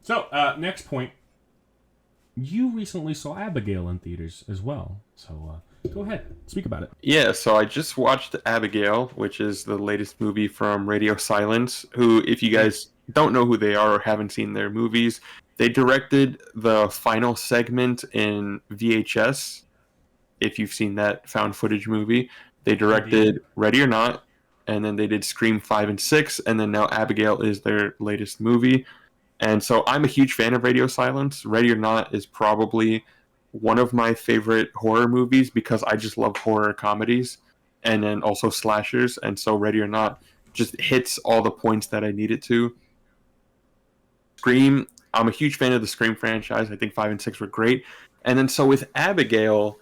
So, next point. You recently saw Abigail in theaters as well. So, go ahead. Speak about it. Yeah, so I just watched Abigail, which is the latest movie from Radio Silence, who, if you Hmm. guys don't know who they are or haven't seen their movies, they directed the final segment in VHS. If you've seen that found footage movie, they Indeed. directed Ready or Not, and then they did Scream 5 and 6, and then now Abigail is their latest movie. And so I'm a huge fan of Radio Silence. Ready or Not is probably one of my favorite horror movies because I just love horror comedies and then also slashers. And so Ready or Not just hits all the points that I need it to. Scream, I'm a huge fan of the Scream franchise. I think 5 and 6 were great. And then so with Abigail,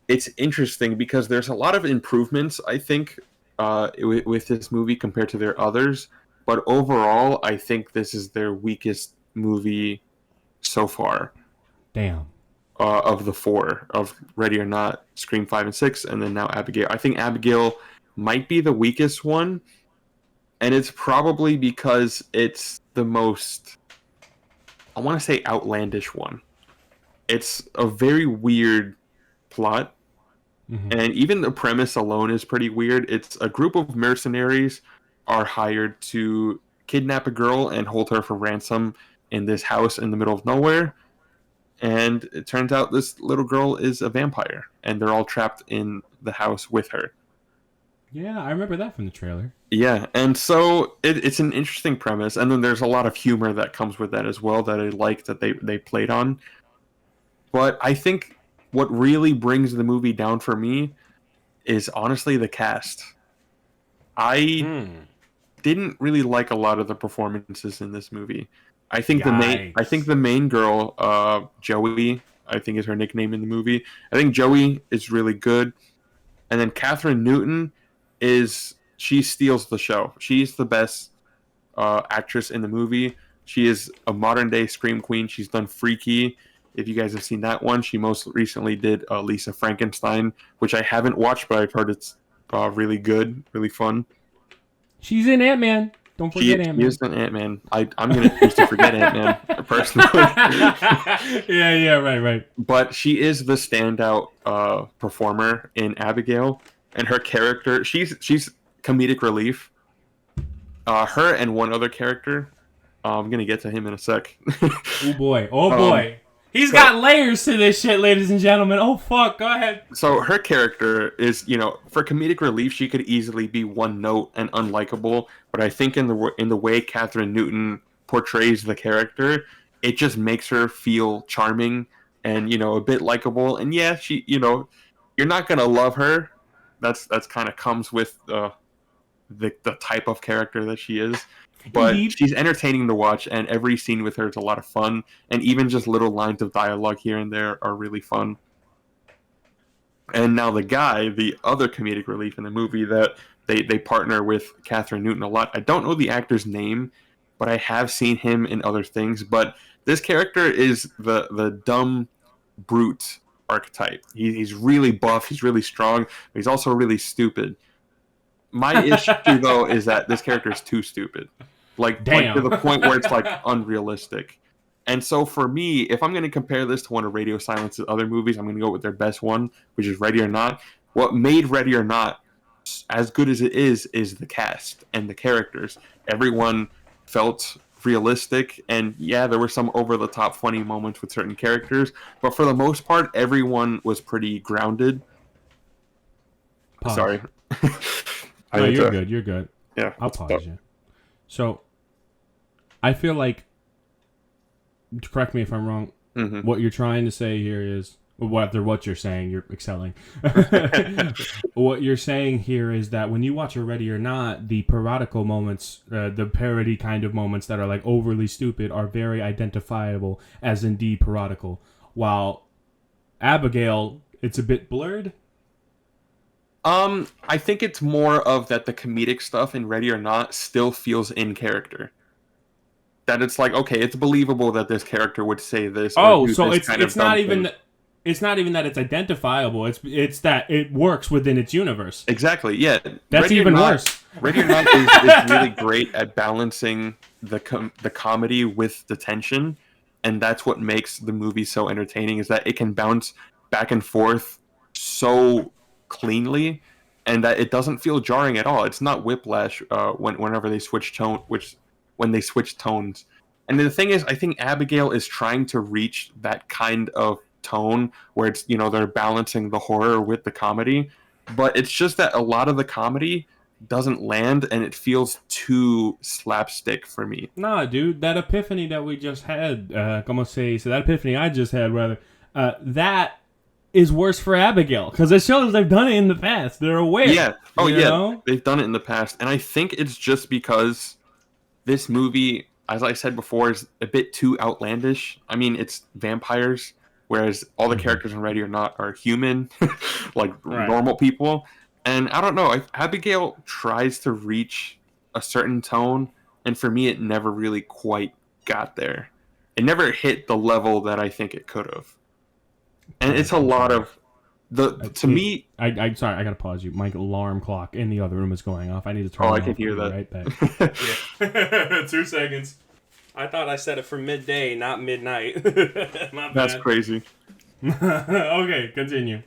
it's interesting because there's a lot of improvements, I think, with this movie compared to their others. But overall, I think this is their weakest movie so far Damn. of the four of Ready or Not, Scream 5 and 6, and then now Abigail. I think Abigail might be the weakest one, and it's probably because it's the most, I want to say, outlandish one. It's a very weird plot. Hmm. And even the premise alone is pretty weird. It's a group of mercenaries are hired to kidnap a girl and hold her for ransom in this house in the middle of nowhere. And it turns out this little girl is a vampire, and they're all trapped in the house with her. Yeah, I remember that from the trailer. Yeah, and so it's an interesting premise, and then there's a lot of humor that comes with that as well that I like that they played on. But I think what really brings the movie down for me is honestly the cast. I Hmm. didn't really like a lot of the performances in this movie. I think Yikes. the main girl, Joey, I think is her nickname in the movie. I think Joey is really good, and then Catherine Newton is she steals the show. She's the best actress in the movie. She is a modern day scream queen. She's done Freaky. If you guys have seen that one, she most recently did Lisa Frankenstein, which I haven't watched, but I've heard it's really good, really fun. She's in Ant Man. Don't She, forget Ant she is Man. an Ant Man. I'm gonna choose to forget Ant Man personally, Yeah, yeah, right, right. but she is the standout performer in Abigail, and her character. She's comedic relief. Her and one other character. I'm gonna get to him in a sec. Oh boy. Oh um, boy. He's so got layers to this shit, ladies and gentlemen. Oh fuck. Go ahead. so her character is, for comedic relief, she could easily be one note and unlikable. But I think in the way Catherine Newton portrays the character, it just makes her feel charming and a bit likable. And yeah, you're not gonna love her. That's kind of comes with the type of character that she is. But Indeed. she's entertaining to watch, and every scene with her is a lot of fun. And even just little lines of dialogue here and there are really fun. And now the guy, the other comedic relief in the movie that they partner with Catherine Newton a lot. I don't know the actor's name, but I have seen him in other things. But this character is the dumb brute archetype. He's really buff, he's really strong, but he's also really stupid. My issue though is that this character is too stupid, like to Damn. the point where it's like unrealistic. And so for me, if I'm going to compare this to one of Radio Silence's other movies, I'm going to go with their best one, which is Ready or Not. What made Ready or Not as good as it is the cast and the characters. Everyone felt realistic, and yeah, there were some over the top funny moments with certain characters, but for the most part, everyone was pretty grounded. Pause. Sorry. I No, had you're to, good. You're good. yeah, I'll what's up? pause you. So, I feel like, correct me if I'm wrong, Hmm. what you're trying to say here is, what you're saying, you're excelling. What you're saying here is that when you watch a Ready or Not, the parodical moments, the parody kind of moments that are like overly stupid are very identifiable as indeed parodical. While Abigail, it's a bit blurred. I think it's more of that the comedic stuff in Ready or Not still feels in character. That it's like, okay, it's believable that this character would say this or Oh, do so this it's kind of it's dumb not even thing. it's not even that it's identifiable. It's that it works within its universe. Exactly. Yeah. That's even worse. Ready or Not is really great at balancing the comedy with the tension, and that's what makes the movie so entertaining. Is that it can bounce back and forth so cleanly, and that it doesn't feel jarring at all. It's not whiplash whenever they switch tone, which when they switch tones. And the thing is, I think Abigail is trying to reach that kind of tone where it's they're balancing the horror with the comedy, but it's just that a lot of the comedy doesn't land and it feels too slapstick for me. Nah, dude, that epiphany that we just had, como se dice, that epiphany I just had, rather, that is worse for Abigail because it shows they've done it in the past. They're aware. Yeah. Oh you yeah. know? They've done it in the past, and I think it's just because this movie, as I said before, is a bit too outlandish. I mean, it's vampires, whereas all the characters in Ready or Not are human, like Right. normal people. And I don't know, Abigail tries to reach a certain tone, and for me, it never really quite got there. It never hit the level that I think it could have. And it's a I'm lot sorry. of the to me. I'm sorry. I gotta pause you. My alarm clock in the other room is going off. I need to turn Oh, it I can off. I'll hear be that. right back. Yeah. 2 seconds. I thought I set it for midday, not midnight. My That's bad. crazy. Okay, continue.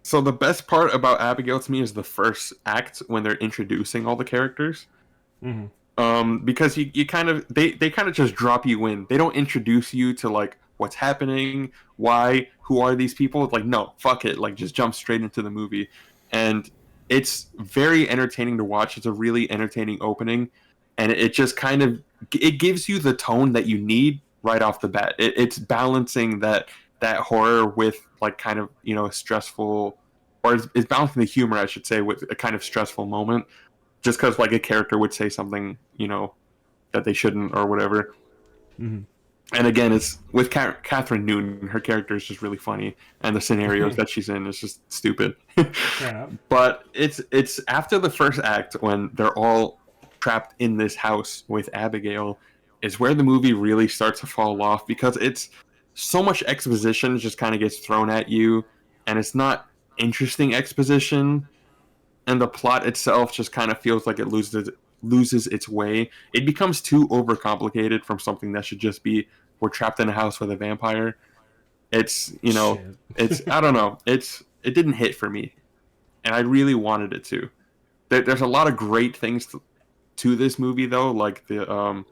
So the best part about Abigail to me is the first act when they're introducing all the characters. Mm-hmm. Because you kind of they kind of just drop you in. They don't introduce you to like what's happening, why, who are these people. Like no, fuck it. Like just jump straight into the movie, and it's very entertaining to watch. It's a really entertaining opening, and it just kind of it gives you the tone that you need right off the bat. It's balancing that horror with like kind of stressful, or it's balancing the humor, I should say, with a kind of stressful moment just because like a character would say something that they shouldn't or whatever. Mm-hmm. And again, it's with Catherine Newton. Her character is just really funny, and the scenarios that she's in is just stupid. Fair enough. But it's after the first act when they're all trapped in this house with Abigail is where the movie really starts to fall off because it's so much exposition just kind of gets thrown at you, and it's not interesting exposition, and the plot itself just kind of feels like it loses its way. It becomes too overcomplicated from something that should just be we're trapped in a house with a vampire. It's Shit. it's I don't know. It didn't hit for me, and I really wanted it to. There's a lot of great things to this movie though, like the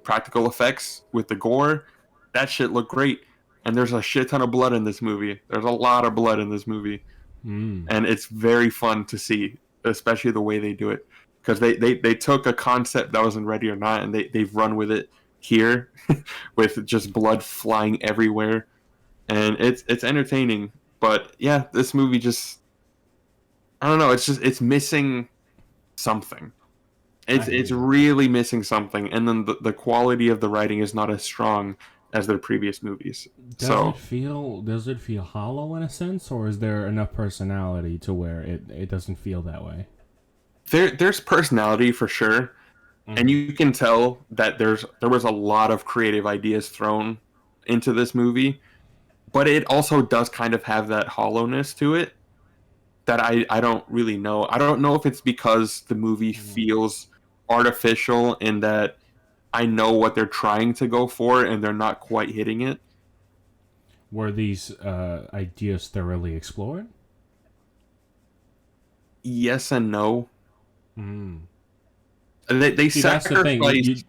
practical effects with the gore. That shit looked great, and there's a shit ton of blood in this movie. There's a lot of blood in this movie, Mm. and it's very fun to see, especially the way they do it, because they took a concept that was in Ready or Not, and they've run with it here, with just blood flying everywhere, and it's entertaining. But yeah, this movie just I don't know. It's missing something. I hear It's you. really missing something, and then the quality of the writing is not as strong as their previous movies. So Does it feel hollow in a sense, or is there enough personality to where it doesn't feel that way? there's personality for sure, and Mm-hmm. you can tell that there was a lot of creative ideas thrown into this movie, but it also does kind of have that hollowness to it that I don't really know. I don't know if it's because the movie Mm-hmm. feels artificial in that I know what they're trying to go for and they're not quite hitting it. Were these ideas thoroughly explored? Yes and no. Mm. They See, that's the thing. sacrifice.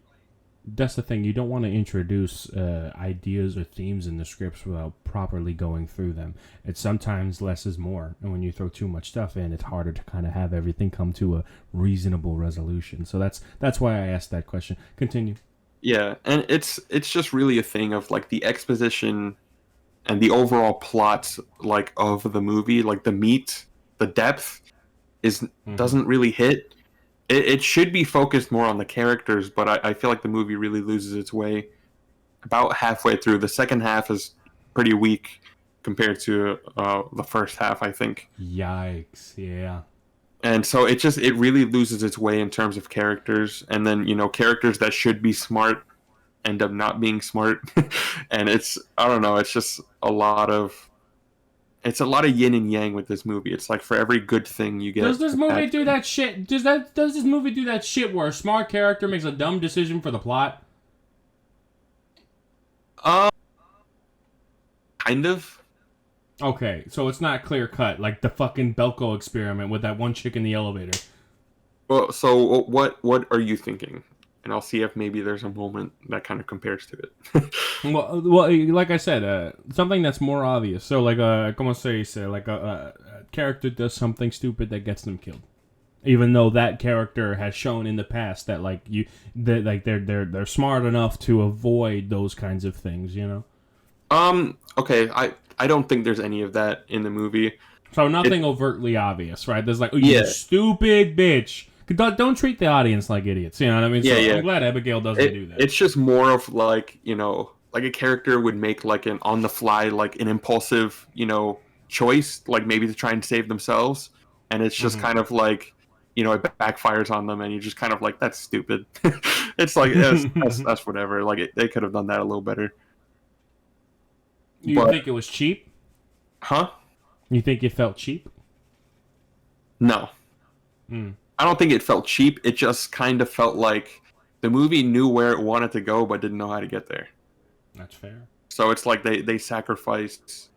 That's the thing. You don't want to introduce ideas or themes in the scripts without properly going through them. It's sometimes less is more, and when you throw too much stuff in, it's harder to kind of have everything come to a reasonable resolution. So that's why I asked that question. Continue. Yeah, and it's just really a thing of like the exposition and the overall plot like of the movie, like the meat, the depth is Mm-hmm. doesn't really hit. It should be focused more on the characters, but I feel like the movie really loses its way about halfway through. The second half is pretty weak compared to the first half, I think. Yikes! Yeah. And so it really loses its way in terms of characters, and then characters that should be smart end up not being smart, and it's I don't know, it's just a lot of it's a lot of yin and yang with this movie. It's like for every good thing you Does get this a movie bad do thing. that shit? Does this movie do that shit where a smart character makes a dumb decision for the plot? Uh, kind of. Okay, so it's not clear cut like the fucking Belko experiment with that one chick in the elevator. Well, so what are you thinking? And I'll see if maybe there's a moment that kind of compares to it. Well, like I said, something that's more obvious. So, like, como se dice, like a character does something stupid that gets them killed, even though that character has shown in the past that, like, that like they're smart enough to avoid those kinds of things, you know. Okay, I don't think there's any of that in the movie. So It nothing overtly obvious, right? There's like, oh, you yeah, stupid bitch. Don't treat the audience like idiots. You know what I mean? yeah, So I'm yeah. glad Abigail doesn't It do that. it's just more of like, like a character would make like an on the fly, like an impulsive, choice, like maybe to try and save themselves, and it's just Hmm. kind of like, it backfires on them, and you're just kind of like, that's stupid. It's like that's whatever. Like they could have done that a little better, You but think it was cheap? huh? You think it felt cheap? No, Mm, I don't think it felt cheap. It just kind of felt like the movie knew where it wanted to go, but didn't know how to get there. that's fair. So it's like they sacrificed,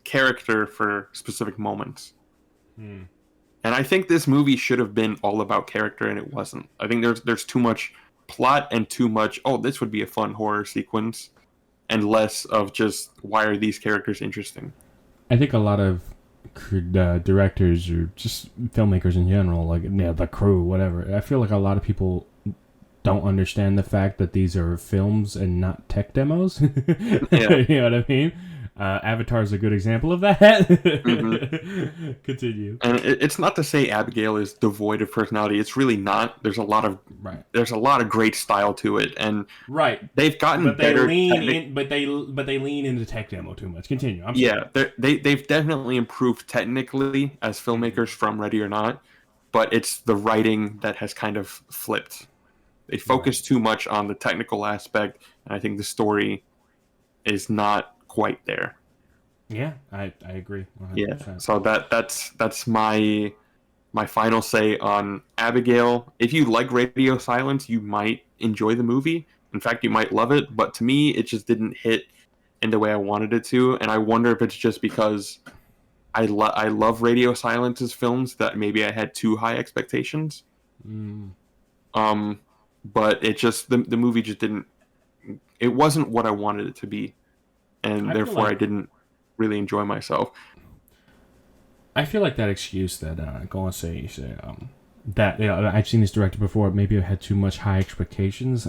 character for specific moments. Mm. And I think this movie should have been all about character, and it wasn't. I think there's too much plot and too much. Oh, this would be a fun horror sequence, and less of just why are these characters interesting. I think a lot of directors or just filmmakers in general, like the crew, whatever. I feel like a lot of people don't understand the fact that these are films and not tech demos. You Yeah. know what I mean? Avatar is a good example of that. hmm Continue. And it's not to say Abigail is devoid of personality. It's really not. Right. There's a lot of great style to it, and Right. they've gotten But they better. lean in. But they lean into tech demo too much. Continue. I'm sorry. Yeah, they've definitely improved technically as Mm-hmm. filmmakers from Ready or Not, but it's the writing that has kind of flipped. They Right. focus too much on the technical aspect, and I think the story is not quite there. Yeah, I agree Yeah, 100%. so that's my final say on Abigail. If you like Radio Silence, you might enjoy the movie. In fact, you might love it, but to me, it just didn't hit in the way I wanted it to, and I wonder if it's just because I love Radio Silence's films that maybe I had too high expectations. Mm. Um, but it just the movie just didn't. It wasn't what I wanted it to be, and I feel therefore I like didn't really enjoy myself. I feel like that excuse that go on say that I've seen this director before. Maybe I had too much high expectations.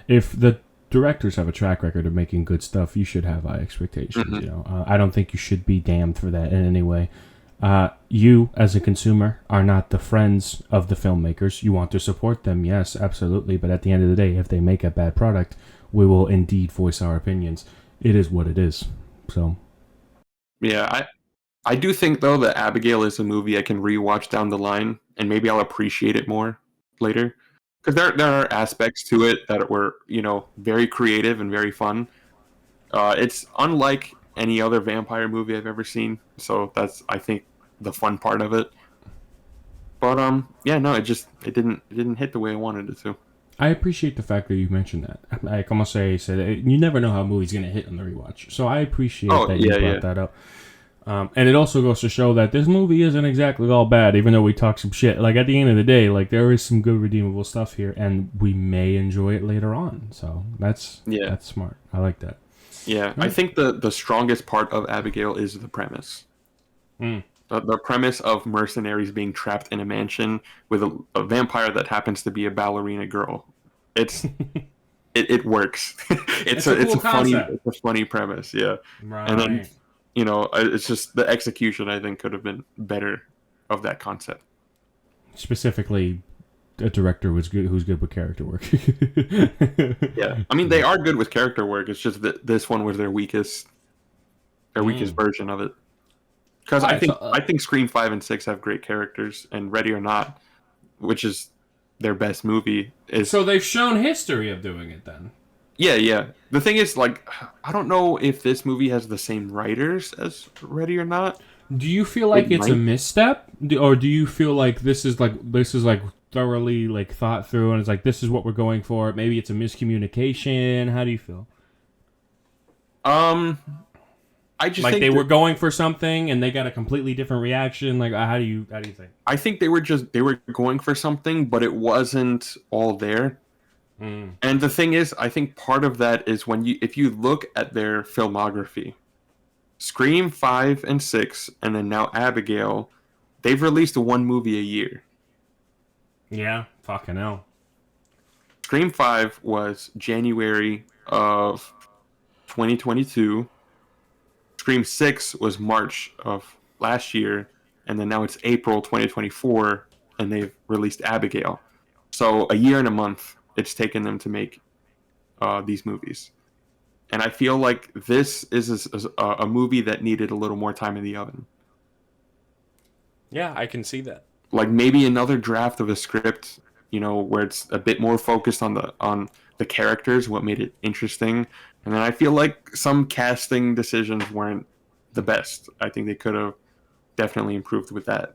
If the directors have a track record of making good stuff, you should have high expectations. hmm You know, I don't think you should be damned for that in any way. You, as a consumer, are not the friends of the filmmakers. You want to support them, yes, absolutely. But at the end of the day, if they make a bad product, we will indeed voice our opinions. It is what it is. So, Yeah, I do think though that Abigail is a movie I can rewatch down the line, and maybe I'll appreciate it more later. Because there are aspects to it that were very creative and very fun. It's unlike any other vampire movie I've ever seen, so that's I think the fun part of it. But yeah, no, it didn't hit the way I wanted it to. I appreciate the fact that you mentioned that. I como say that you never know how a movie's gonna hit on the rewatch. So I appreciate Oh that you yeah, brought yeah, that up. And it also goes to show that this movie isn't exactly all bad, even though we talk some shit. Like at the end of the day, like there is some good redeemable stuff here, and we may enjoy it later on. So yeah, that's smart. I like that. yeah. All I right. think the strongest part of Abigail is the premise. Mm. The premise of mercenaries being trapped in a mansion with a vampire that happens to be a ballerina girl. It's it works. it's It's a a it's cool a funny concept, it's a funny premise, yeah. And then right? it's just the execution I think could have been better of that concept. Specifically, a director who's good with character work. Yeah, I mean they are good with character work. It's just that this one was their weakest Mm. version of it. Because All I right, so think I think Scream 5 and 6 have great characters, and Ready or Not, which is their best movie, is so they've shown history of doing it then. Yeah, yeah. The thing is, like, I don't know if this movie has the same writers as Ready or Not. Do you feel It like it's a might. misstep, or do you feel like this is like thoroughly like thought through, and it's like this is what we're going for? Maybe it's a miscommunication. How do you feel? Um, I just Like think they were that going for something and they got a completely different reaction. Like how do you think? I think they were going for something, but it wasn't all there. Mm. And the thing is, I think part of that is when you if you look at their filmography, Scream 5 and 6, and then now Abigail, they've released one movie a year. Yeah, fucking hell. Scream 5 was January of 2022. Scream 6 was March of last year, and then now it's April 2024, and they've released Abigail. So a year and a month it's taken them to make these movies. And I feel like this is a movie that needed a little more time in the oven. Yeah, I can see that. Like maybe another draft of a script, where it's a bit more focused on the characters, what made it interesting. And then I feel like some casting decisions weren't the best. I think they could have definitely improved with that.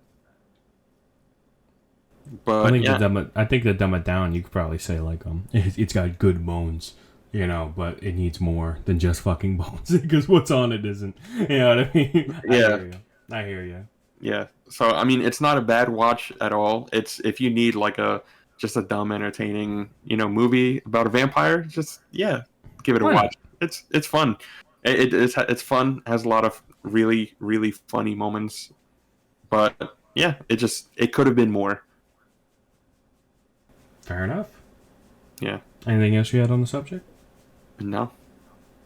I But think yeah, to dumb it down, you could probably say like it's got good bones, but it needs more than just fucking bones because what's on it isn't. You know what I mean? I yeah, hear you. I hear you. yeah. So I mean, it's not a bad watch at all. It's if you need like a just a dumb, entertaining, movie about a vampire, just yeah, give it a Why watch. not? It's fun. It's fun. Has a lot of really really funny moments. But yeah, it could have been more. Fair enough. Yeah. Anything else you had on the subject? No,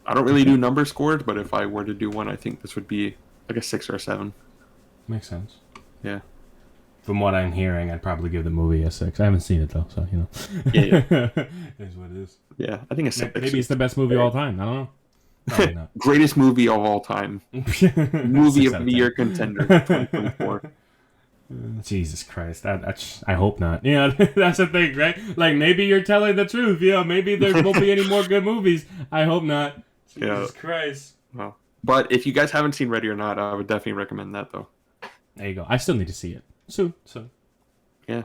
I don't really Okay, do number scores, but if I were to do one, I think this would be like a 6 or a 7. makes sense. Yeah. From what I'm hearing, I'd probably give the movie a 6. I haven't seen it though, so Yeah. Yeah. it is what it is. Yeah. I think a 6. Maybe it's the best movie of all time. I don't know. Probably not. Greatest movie of all time. Movie 6 of out the of year contender 2024. 10. Jesus Christ, that's I hope not. That's the thing, right? Like maybe you're telling the truth. Maybe there won't be any more good movies. I hope not. Yeah. Jesus Christ. Well, but if you guys haven't seen Ready or Not, I would definitely recommend that though. There you go. I still need to see it soon. So Yeah.